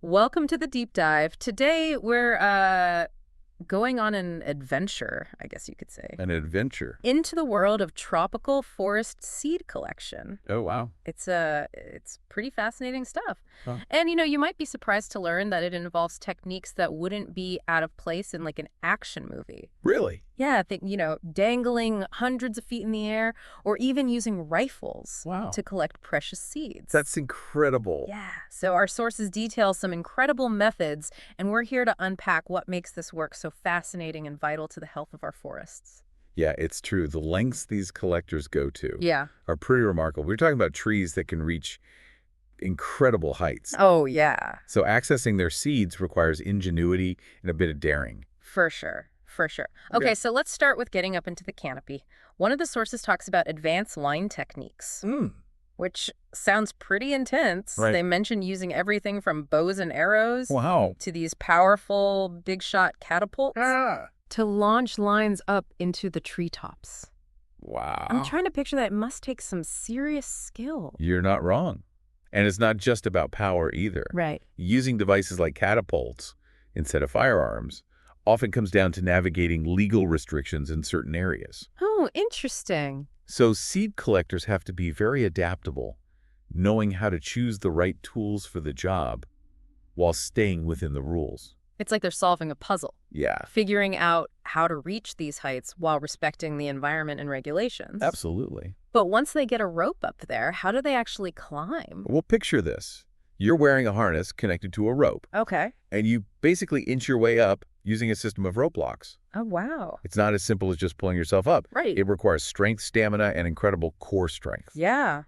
Welcome to the deep dive. Today we're going on an adventure, I guess you could say, An adventure. into the world of tropical forest seed collection. Oh, wow. It's pretty fascinating stuff. Huh. And you might be surprised to learn that it involves techniques that wouldn't be out of place in like an action movie. Really? Yeah, dangling hundreds of feet in the air or even using rifles Wow. to collect precious seeds. That's incredible. Yeah, so our sources detail some incredible methods, and we're here to unpack what makes this work so fascinating and vital to the health of our forests. Yeah, it's true. The lengths these collectors go to Yeah. are pretty remarkable. We're talking about trees that can reach incredible heights. Oh, yeah, So accessing their seeds requires ingenuity and a bit of daring. for sure. For sure. Okay, Yeah. so let's start with getting up into the canopy. One of the sources talks about advanced line techniques, which sounds pretty intense. Right. They mention using everything from bows and arrows Wow. to these powerful big shot catapults to launch lines up into the treetops. Wow. I'm trying to picture that. It must take some serious skill. You're not wrong. And it's not just about power either. Right. Using devices like catapults instead of firearms often comes down to navigating legal restrictions in certain areas. Oh, interesting. So seed collectors have to be very adaptable, knowing how to choose the right tools for the job while staying within the rules. It's like they're solving a puzzle, Yeah, figuring out how to reach these heights while respecting the environment and regulations. absolutely. But once they get a rope up there, how do they actually climb? Well, picture this. You're wearing a harness connected to a rope, Okay. and you basically inch your way up using a system of rope locks. Oh, wow. It's not as simple as just pulling yourself up. Right. It requires strength, stamina, and incredible core strength. Yeah,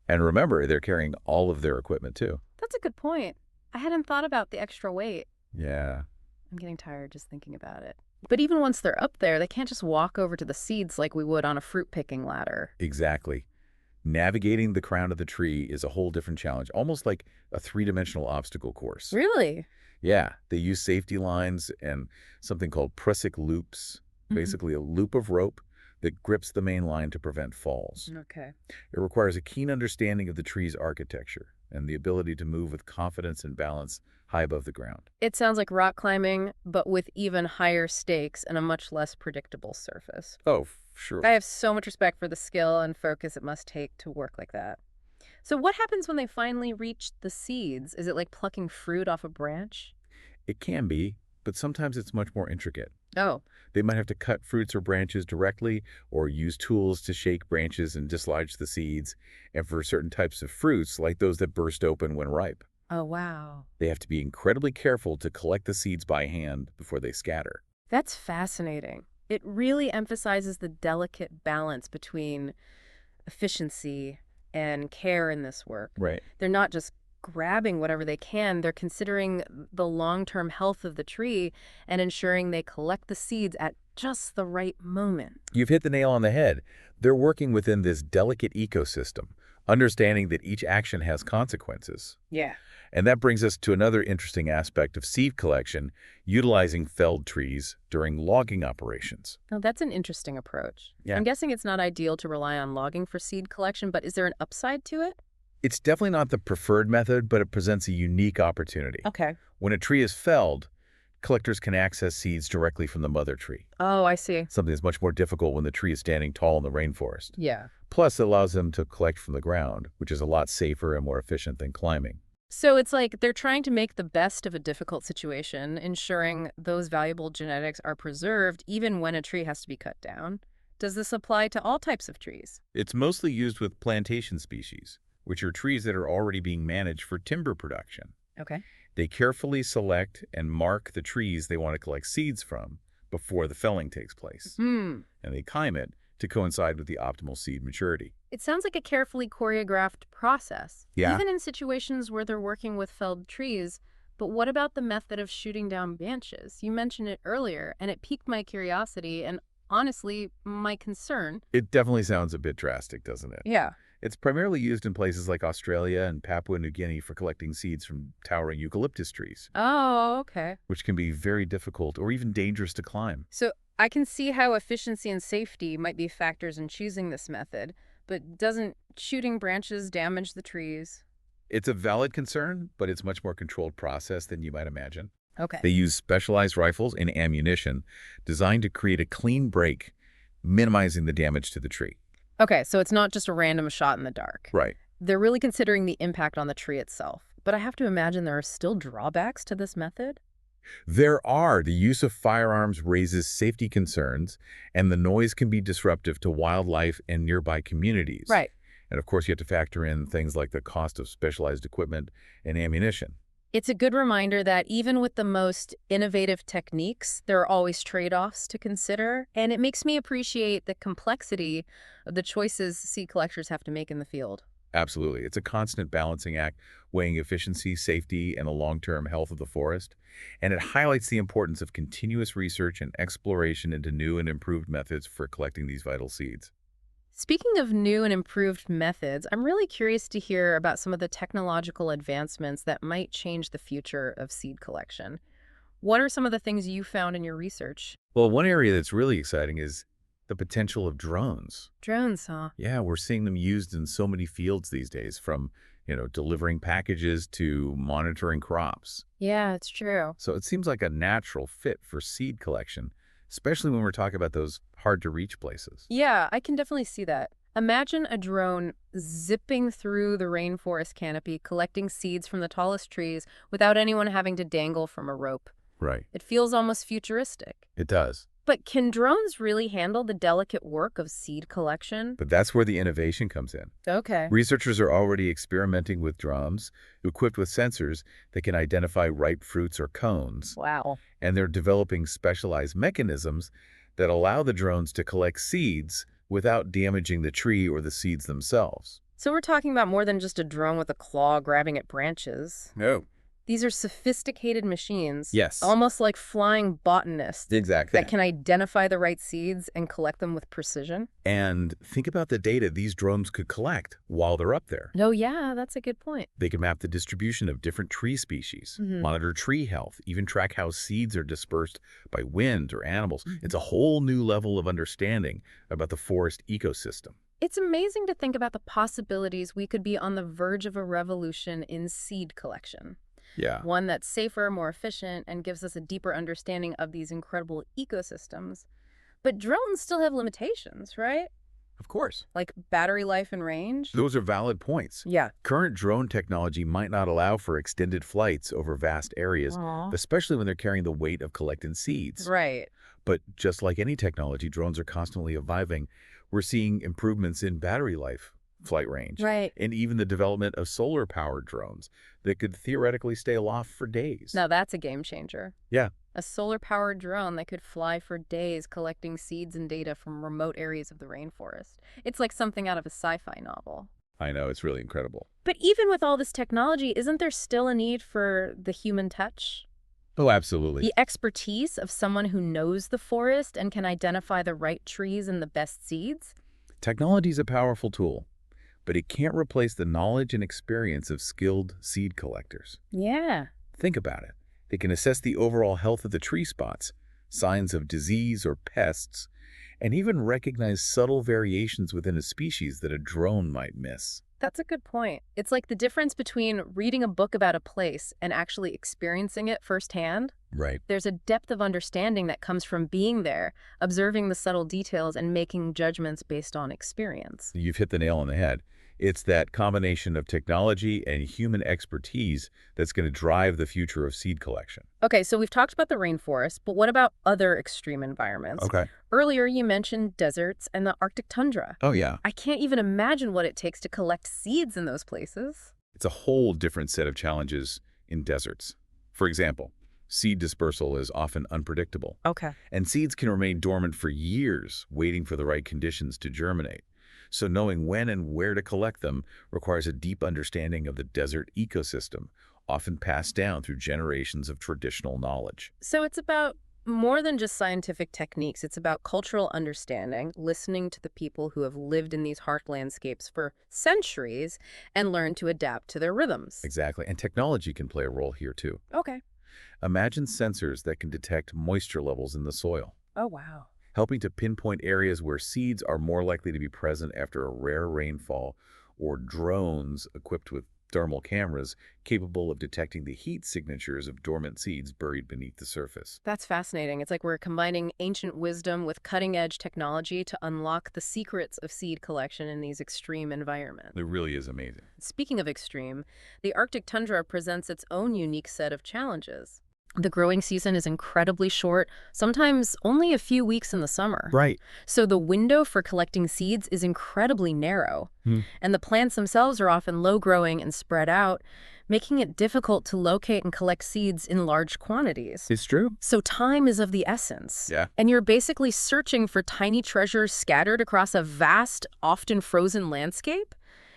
And remember, they're carrying all of their equipment too. that's a good point. I hadn't thought about the extra weight. Yeah. I'm getting tired just thinking about it. But even once they're up there, they can't just walk over to the seeds like we would on a fruit picking ladder. Exactly. Navigating the crown of the tree is a whole different challenge, almost like a three-dimensional obstacle course. Really? Yeah, they use safety lines and something called prusik loops, basically a loop of rope that grips the main line to prevent falls. Okay. It requires a keen understanding of the tree's architecture and the ability to move with confidence and balance high above the ground. It sounds like rock climbing, but with even higher stakes and a much less predictable surface. Oh, sure. I have so much respect for the skill and focus it must take to work like that. So what happens when they finally reach the seeds? Is it like plucking fruit off a branch? It can be, but sometimes it's much more intricate. Oh, They might have to cut fruits or branches directly or use tools to shake branches and dislodge the seeds. And for certain types of fruits, like those that burst open when ripe, oh, wow. they have to be incredibly careful to collect the seeds by hand before they scatter. That's fascinating. It really emphasizes the delicate balance between efficiency and care in this work. Right. They're not just grabbing whatever they can, they're considering the long-term health of the tree and ensuring they collect the seeds at just the right moment. You've hit the nail on the head. They're working within this delicate ecosystem, understanding that each action has consequences. Yeah. And that brings us to another interesting aspect of seed collection, utilizing felled trees during logging operations. Now, that's an interesting approach. Yeah. I'm guessing it's not ideal to rely on logging for seed collection, but is there an upside to it? It's definitely not the preferred method, but it presents a unique opportunity. Okay. When a tree is felled, collectors can access seeds directly from the mother tree, Oh, I see. something that's much more difficult when the tree is standing tall in the rainforest. Yeah. Plus, it allows them to collect from the ground, which is a lot safer and more efficient than climbing. So it's like they're trying to make the best of a difficult situation, ensuring those valuable genetics are preserved even when a tree has to be cut down. Does this apply to all types of trees? It's mostly used with plantation species, which are trees that are already being managed for timber production. Okay. They carefully select and mark the trees they want to collect seeds from before the felling takes place, and they time it to coincide with the optimal seed maturity. It sounds like a carefully choreographed process. Yeah. Even in situations where they're working with felled trees. But what about the method of shooting down branches? You mentioned it earlier, and it piqued my curiosity and, honestly, my concern. It definitely sounds a bit drastic, doesn't it? Yeah. It's primarily used in places like Australia and Papua New Guinea for collecting seeds from towering eucalyptus trees, Oh, okay. which can be very difficult or even dangerous to climb. So I can see how efficiency and safety might be factors in choosing this method, but doesn't shooting branches damage the trees? It's a valid concern, but it's much more controlled process than you might imagine. Okay. They use specialized rifles and ammunition designed to create a clean break, minimizing the damage to the tree. Okay, so it's not just a random shot in the dark. Right. They're really considering the impact on the tree itself. But I have to imagine there are still drawbacks to this method? The use of firearms raises safety concerns, and the noise can be disruptive to wildlife and nearby communities. Right. And of course, you have to factor in things like the cost of specialized equipment and ammunition. It's a good reminder that even with the most innovative techniques, there are always trade-offs to consider, and it makes me appreciate the complexity of the choices seed collectors have to make in the field. Absolutely. It's a constant balancing act, weighing efficiency, safety, and the long-term health of the forest. And it highlights the importance of continuous research and exploration into new and improved methods for collecting these vital seeds. Speaking of new and improved methods, I'm really curious to hear about some of the technological advancements that might change the future of seed collection. What are some of the things you found in your research? Well, one area that's really exciting is the potential of drones. Drones, huh? Yeah, we're seeing them used in so many fields these days, from, delivering packages to monitoring crops. Yeah, it's true. So it seems like a natural fit for seed collection, especially when we're talking about those hard-to-reach places. Yeah, I can definitely see that. Imagine a drone zipping through the rainforest canopy, collecting seeds from the tallest trees without anyone having to dangle from a rope. Right. It feels almost futuristic. It does. But can drones really handle the delicate work of seed collection? But that's where the innovation comes in. Okay. Researchers are already experimenting with drones equipped with sensors that can identify ripe fruits or cones, Wow. and they're developing specialized mechanisms that allow the drones to collect seeds without damaging the tree or the seeds themselves. So we're talking about more than just a drone with a claw grabbing at branches. No. These are sophisticated machines. Yes. Almost like flying botanists Exactly. that can identify the right seeds and collect them with precision. And think about the data these drones could collect while they're up there. Oh, yeah, that's a good point. They can map the distribution of different tree species, monitor tree health, even track how seeds are dispersed by wind or animals. It's a whole new level of understanding about the forest ecosystem. It's amazing to think about the possibilities. We could be on the verge of a revolution in seed collection. Yeah. One that's safer, more efficient, and gives us a deeper understanding of these incredible ecosystems. But drones still have limitations, right? Of course. Like battery life and range? Those are valid points. Yeah. Current drone technology might not allow for extended flights over vast areas, Aw. especially when they're carrying the weight of collecting seeds. Right. But just like any technology, drones are constantly evolving. We're seeing improvements in battery life, flight range, Right. and even the development of solar-powered drones that could theoretically stay aloft for days. Now that's a game changer. Yeah, A solar-powered drone that could fly for days collecting seeds and data from remote areas of the rainforest. It's like something out of a sci-fi novel. I know. It's really incredible. But even with all this technology, isn't there still a need for the human touch? Oh, absolutely. The expertise of someone who knows the forest and can identify the right trees and the best seeds? Technology is a powerful tool, but it can't replace the knowledge and experience of skilled seed collectors. Yeah. Think about it. They can assess the overall health of the tree spots, signs of disease or pests, and even recognize subtle variations within a species that a drone might miss. That's a good point. It's like the difference between reading a book about a place and actually experiencing it firsthand. Right. There's a depth of understanding that comes from being there, observing the subtle details and making judgments based on experience. You've hit the nail on the head. It's that combination of technology and human expertise that's going to drive the future of seed collection. Okay, so we've talked about the rainforest, but what about other extreme environments? Okay. Earlier, you mentioned deserts and the Arctic tundra. Oh, yeah. I can't even imagine what it takes to collect seeds in those places. It's a whole different set of challenges in deserts. For example, seed dispersal is often unpredictable, Okay. and seeds can remain dormant for years, waiting for the right conditions to germinate. So knowing when and where to collect them requires a deep understanding of the desert ecosystem, often passed down through generations of traditional knowledge. So it's about more than just scientific techniques. It's about cultural understanding, listening to the people who have lived in these harsh landscapes for centuries and learned to adapt to their rhythms. Exactly, and technology can play a role here too. Okay. Imagine sensors that can detect moisture levels in the soil, Oh, wow. helping to pinpoint areas where seeds are more likely to be present after a rare rainfall, or drones equipped with thermal cameras capable of detecting the heat signatures of dormant seeds buried beneath the surface. That's fascinating. It's like we're combining ancient wisdom with cutting-edge technology to unlock the secrets of seed collection in these extreme environments. It really is amazing. Speaking of extreme, the Arctic tundra presents its own unique set of challenges. The growing season is incredibly short, sometimes only a few weeks in the summer. Right. So the window for collecting seeds is incredibly narrow, Hmm. and the plants themselves are often low-growing and spread out, making it difficult to locate and collect seeds in large quantities. It's true. So time is of the essence. Yeah. And you're basically searching for tiny treasures scattered across a vast, often frozen landscape?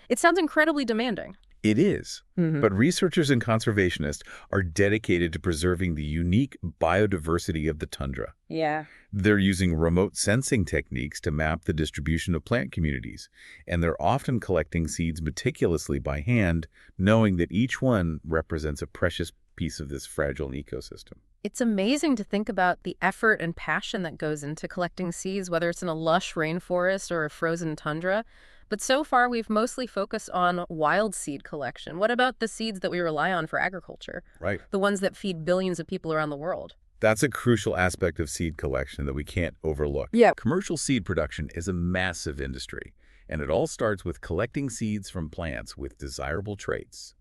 It sounds incredibly demanding. It is. Mhm. But researchers and conservationists are dedicated to preserving the unique biodiversity of the tundra. Yeah. They're using remote sensing techniques to map the distribution of plant communities, and they're often collecting seeds meticulously by hand, knowing that each one represents a precious piece of this fragile ecosystem. It's amazing to think about the effort and passion that goes into collecting seeds, whether it's in a lush rainforest or a frozen tundra. But so far, we've mostly focused on wild seed collection. What about the seeds that we rely on for agriculture? Right. The ones that feed billions of people around the world? That's a crucial aspect of seed collection that we can't overlook. Yeah. Commercial seed production is a massive industry, and it all starts with collecting seeds from plants with desirable traits.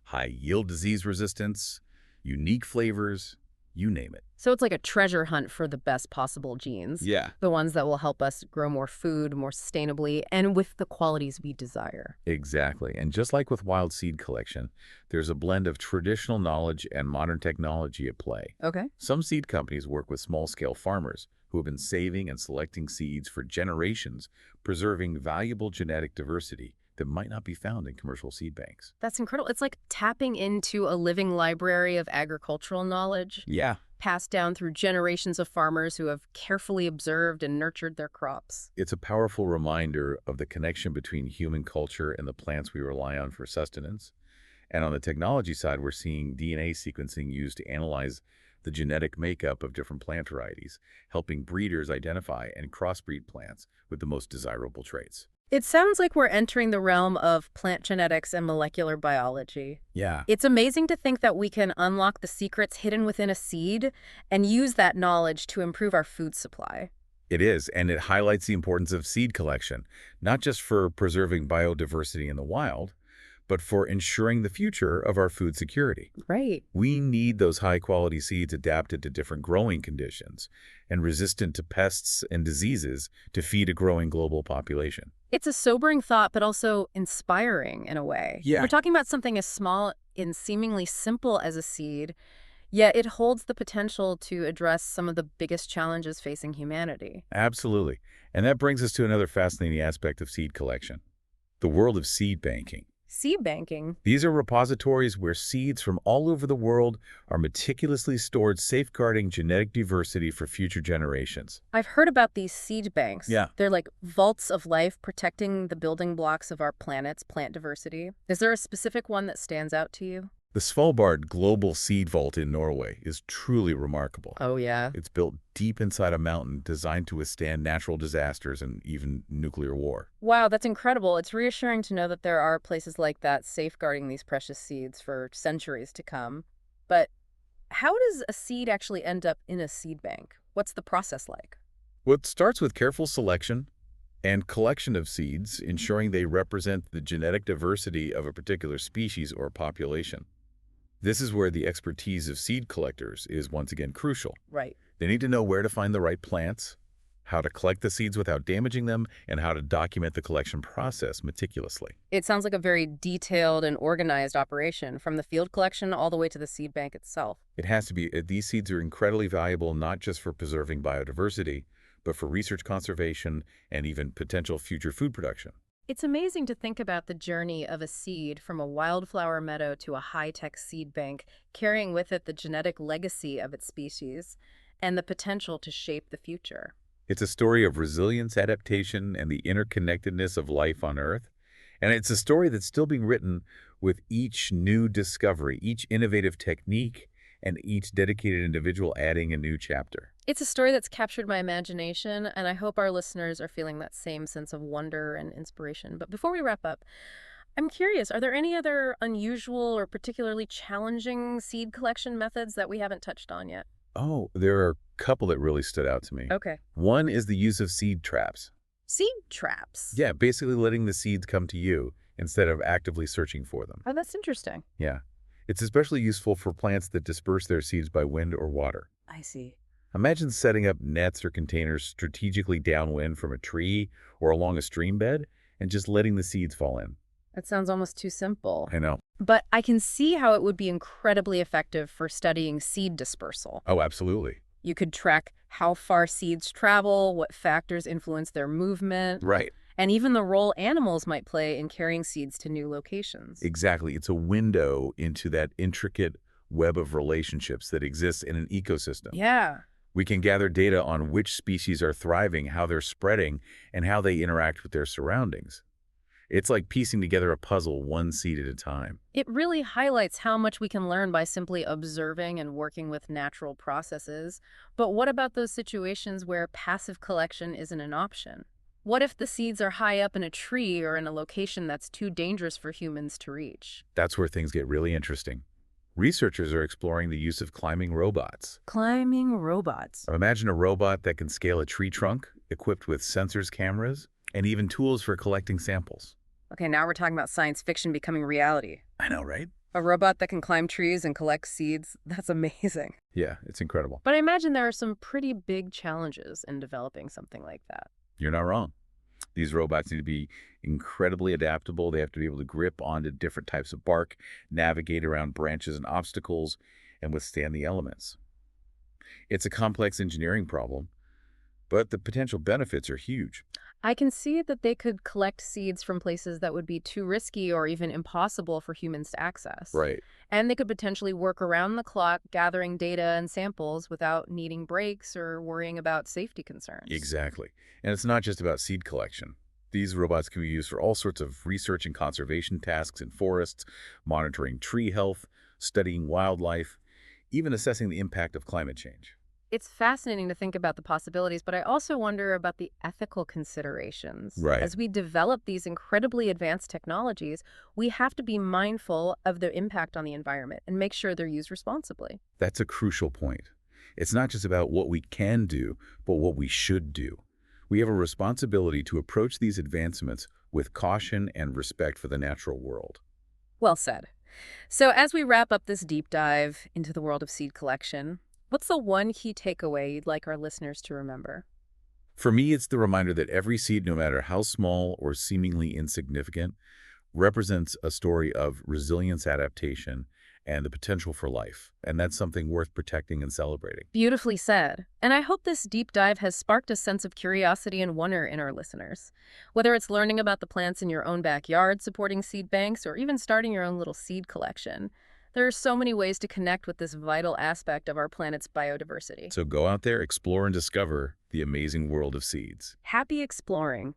High yield, disease resistance, unique flavors, you name it. So it's like a treasure hunt for the best possible genes. Yeah. The ones that will help us grow more food more sustainably and with the qualities we desire. Exactly. And just like with wild seed collection, there's a blend of traditional knowledge and modern technology at play. Okay. Some seed companies work with small-scale farmers who have been saving and selecting seeds for generations, preserving valuable genetic diversity that might not be found in commercial seed banks. That's incredible. It's like tapping into a living library of agricultural knowledge, Yeah. passed down through generations of farmers who have carefully observed and nurtured their crops. It's a powerful reminder of the connection between human culture and the plants we rely on for sustenance. And on the technology side, we're seeing DNA sequencing used to analyze the genetic makeup of different plant varieties, helping breeders identify and crossbreed plants with the most desirable traits. It sounds like we're entering the realm of plant genetics and molecular biology. Yeah. It's amazing to think that we can unlock the secrets hidden within a seed and use that knowledge to improve our food supply. It is, and it highlights the importance of seed collection, not just for preserving biodiversity in the wild, but for ensuring the future of our food security. Right. We need those high-quality seeds adapted to different growing conditions and resistant to pests and diseases to feed a growing global population. It's a sobering thought, but also inspiring in a way. Yeah. We're talking about something as small and seemingly simple as a seed, yet it holds the potential to address some of the biggest challenges facing humanity. Absolutely. And that brings us to another fascinating aspect of seed collection, the world of seed banking. Seed banking. These are repositories where seeds from all over the world are meticulously stored, safeguarding genetic diversity for future generations. I've heard about these seed banks. Yeah. They're like vaults of life protecting the building blocks of our planet's plant diversity. Is there a specific one that stands out to you? The Svalbard Global Seed Vault in Norway is truly remarkable. Oh, yeah. It's built deep inside a mountain designed to withstand natural disasters and even nuclear war. Wow, that's incredible. It's reassuring to know that there are places like that safeguarding these precious seeds for centuries to come. But how does a seed actually end up in a seed bank? What's the process like? Well, it starts with careful selection and collection of seeds, ensuring they represent the genetic diversity of a particular species or population. This is where the expertise of seed collectors is once again crucial. Right. They need to know where to find the right plants, how to collect the seeds without damaging them, and how to document the collection process meticulously. It sounds like a very detailed and organized operation, from the field collection all the way to the seed bank itself. It has to be. These seeds are incredibly valuable not just for preserving biodiversity, but for research conservation and even potential future food production. It's amazing to think about the journey of a seed from a wildflower meadow to a high-tech seed bank, carrying with it the genetic legacy of its species and the potential to shape the future. It's a story of resilience, adaptation, and the interconnectedness of life on Earth. And it's a story that's still being written with each new discovery, each innovative technique, and each dedicated individual adding a new chapter. It's a story that's captured my imagination, and I hope our listeners are feeling that same sense of wonder and inspiration. But before we wrap up, I'm curious, are there any other unusual or particularly challenging seed collection methods that we haven't touched on yet? Oh, there are a couple that really stood out to me. Okay. One is the use of seed traps. Seed traps. Yeah, basically letting the seeds come to you instead of actively searching for them. Oh, that's interesting. Yeah. It's especially useful for plants that disperse their seeds by wind or water. I see. Imagine setting up nets or containers strategically downwind from a tree or along a stream bed and just letting the seeds fall in. That sounds almost too simple. I know. But I can see how it would be incredibly effective for studying seed dispersal. Oh, absolutely. You could track how far seeds travel, what factors influence their movement, Right. and even the role animals might play in carrying seeds to new locations. Exactly. It's a window into that intricate web of relationships that exists in an ecosystem. Yeah. We can gather data on which species are thriving, how they're spreading, and how they interact with their surroundings. It's like piecing together a puzzle one seed at a time. It really highlights how much we can learn by simply observing and working with natural processes. But what about those situations where passive collection isn't an option? What if the seeds are high up in a tree or in a location that's too dangerous for humans to reach? That's where things get really interesting. Researchers are exploring the use of climbing robots. Climbing robots. Imagine a robot that can scale a tree trunk, equipped with sensors, cameras, and even tools for collecting samples. Okay, now we're talking about science fiction becoming reality. I know, right? A robot that can climb trees and collect seeds, that's amazing. Yeah, it's incredible. But I imagine there are some pretty big challenges in developing something like that. You're not wrong. These robots need to be incredibly adaptable. They have to be able to grip onto different types of bark, navigate around branches and obstacles, and withstand the elements. It's a complex engineering problem, but the potential benefits are huge. I can see that they could collect seeds from places that would be too risky or even impossible for humans to access. Right. And they could potentially work around the clock, gathering data and samples without needing breaks or worrying about safety concerns. Exactly. And it's not just about seed collection. These robots can be used for all sorts of research and conservation tasks in forests, monitoring tree health, studying wildlife, even assessing the impact of climate change. It's fascinating to think about the possibilities, but I also wonder about the ethical considerations. Right. As we develop these incredibly advanced technologies, we have to be mindful of their impact on the environment and make sure they're used responsibly. That's a crucial point. It's not just about what we can do, but what we should do. We have a responsibility to approach these advancements with caution and respect for the natural world. Well said. So as we wrap up this deep dive into the world of seed collection, what's the one key takeaway you'd like our listeners to remember? For me, it's the reminder that every seed, no matter how small or seemingly insignificant, represents a story of resilience, adaptation, and the potential for life. And that's something worth protecting and celebrating. Beautifully said. And I hope this deep dive has sparked a sense of curiosity and wonder in our listeners. Whether it's learning about the plants in your own backyard, supporting seed banks, or even starting your own little seed collection, there are so many ways to connect with this vital aspect of our planet's biodiversity. So go out there, explore, and discover the amazing world of seeds. Happy exploring!